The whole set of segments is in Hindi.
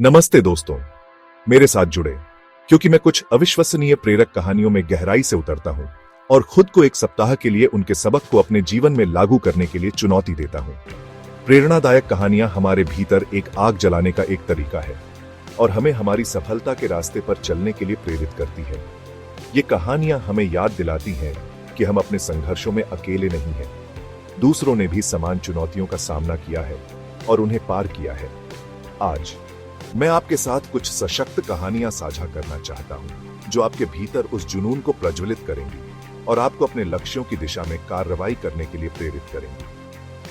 नमस्ते दोस्तों, मेरे साथ जुड़े क्योंकि मैं कुछ अविश्वसनीय प्रेरक कहानियों में गहराई से उतरता हूं और खुद को एक सप्ताह के लिए उनके सबक को अपने जीवन में लागू करने के लिए चुनौती देता हूं। प्रेरणादायक कहानियां हमारे भीतर एक आग जलाने का एक तरीका है और हमें हमारी सफलता के रास्ते पर चलने के लिए प्रेरित करती है। ये कहानियां हमें याद दिलाती हैं कि हम अपने संघर्षों में अकेले नहीं हैं। दूसरों ने भी समान चुनौतियों का सामना किया है और उन्हें पार किया है। आज मैं आपके साथ कुछ सशक्त कहानियां साझा करना चाहता हूं जो आपके भीतर उस जुनून को प्रज्वलित करेंगी और आपको अपने लक्ष्यों की दिशा में कार्रवाई करने के लिए प्रेरित करेंगी।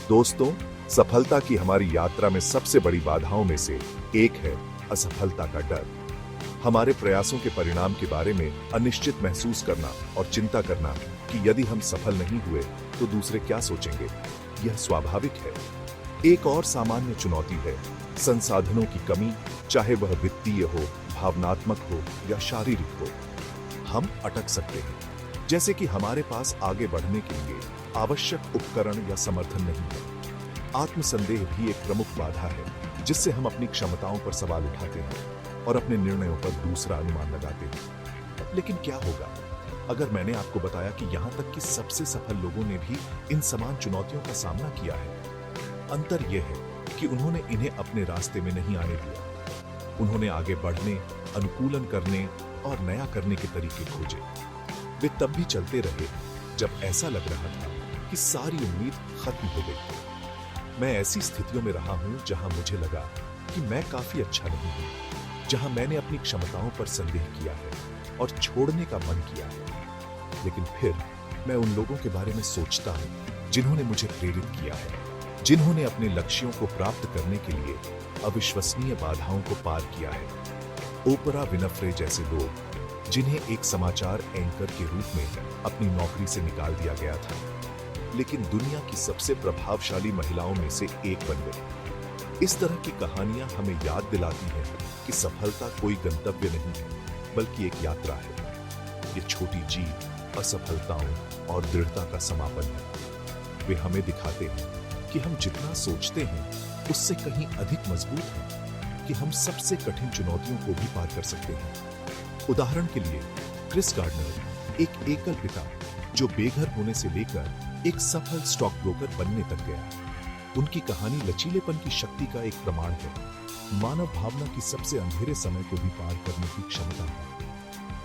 दोस्तों, सफलता की हमारी यात्रा में सबसे बड़ी बाधाओं में से एक है असफलता का डर। हमारे प्रयासों के परिणाम के बारे में अनिश्चित महसूस करना और चिंता करना कि यदि हम सफल नहीं हुए तो दूसरे क्या सोचेंगे, यह स्वाभाविक है। एक और सामान्य चुनौती है संसाधनों की कमी, चाहे वह वित्तीय हो, भावनात्मक हो या शारीरिक हो। हम अटक सकते हैं, जैसे कि हमारे पास आगे बढ़ने के लिए आवश्यक उपकरण या समर्थन नहीं है। आत्मसंदेह भी एक प्रमुख बाधा है जिससे हम अपनी क्षमताओं पर सवाल उठाते हैं और अपने निर्णयों पर दूसरा अनुमान लगाते हैं। लेकिन क्या होगा अगर मैंने आपको बताया कि यहाँ तक कि सबसे सफल लोगों ने भी इन समान चुनौतियों का सामना किया है? अंतर यह है कि उन्होंने इन्हें अपने रास्ते में नहीं आने दिया। उन्होंने आगे बढ़ने, अनुकूलन करने और नया करने के तरीके खोजे। वे तब भी चलते रहे जब ऐसा लग रहा था कि सारी उम्मीद खत्म हो गई। मैं ऐसी स्थितियों में रहा हूं जहां मुझे लगा कि मैं काफी अच्छा नहीं हूं, जहां मैंने अपनी क्षमताओं पर संदेह किया है और छोड़ने का मन किया है। लेकिन फिर मैं उन लोगों के बारे में सोचता हूं जिन्होंने मुझे प्रेरित किया है, जिन्होंने अपने लक्ष्यों को प्राप्त करने के लिए अविश्वसनीय बाधाओं को पार किया है। ओपरा विनफ्रे जैसे लोग, जिन्हें एक समाचार एंकर के रूप में अपनी नौकरी से निकाल दिया गया था, लेकिन दुनिया की सबसे प्रभावशाली महिलाओं में से एक बन गई। इस तरह की कहानियां हमें याद दिलाती हैं कि सफलता कोई गंतव्य नहीं है, बल्कि एक यात्रा है। ये छोटी जीत, असफलताओं और दृढ़ता का समापन है। वे हमें दिखाते हैं कि हम जितना सोचते हैं उससे कहीं अधिक मजबूत हैं, कि हम सबसे कठिन चुनौतियों को भी पार कर सकते हैं। उदाहरण के लिए, क्रिस गार्डनर एक एकल पिता जो बेघर होने से लेकर एक सफल स्टॉक ब्रोकर बनने तक गया। उनकी कहानी लचीलेपन की शक्ति का एक प्रमाण है, मानव भावना की सबसे अंधेरे समय को भी पार करने की क्षमता है।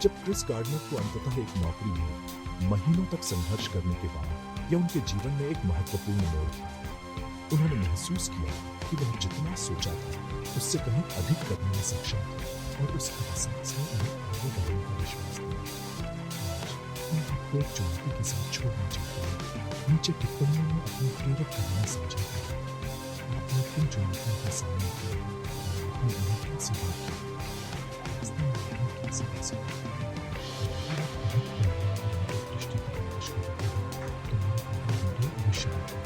जब क्रिस गार्डनर को अंततः एक नौकरी मिली, महीनों तक संघर्ष करने के बाद यह उनके जीवन में एक महत्वपूर्ण मोड़ था। उन्होंने महसूस किया कि वह जितना सोचा था उससे कहीं अधिक करने में सक्षम था और उस एहसास ने उन्हें आगे बढ़ने का विश्वास दिया। आज मैं आपको एक चुनौती के साथ छोड़ना चाहता हूँ। नीचे टिप्पणियों में अपनी प्रेरक कहानी साझा करें। आपने किन चुनौतियों का सामना किया है और आपने उन्हें कैसे पार किया? इस दिन आपने कैसे हासिल किया? अगर आप अधिक प्रेरणा और नई दृष्टि की तलाश कर रहे हैं तो मेरा अगला वीडियो अवश्य देखें।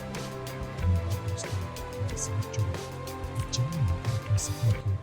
धन्यवाद दोस्तों, मेरे साथ जुड़े और चलिए मिलकर अपने सपनों की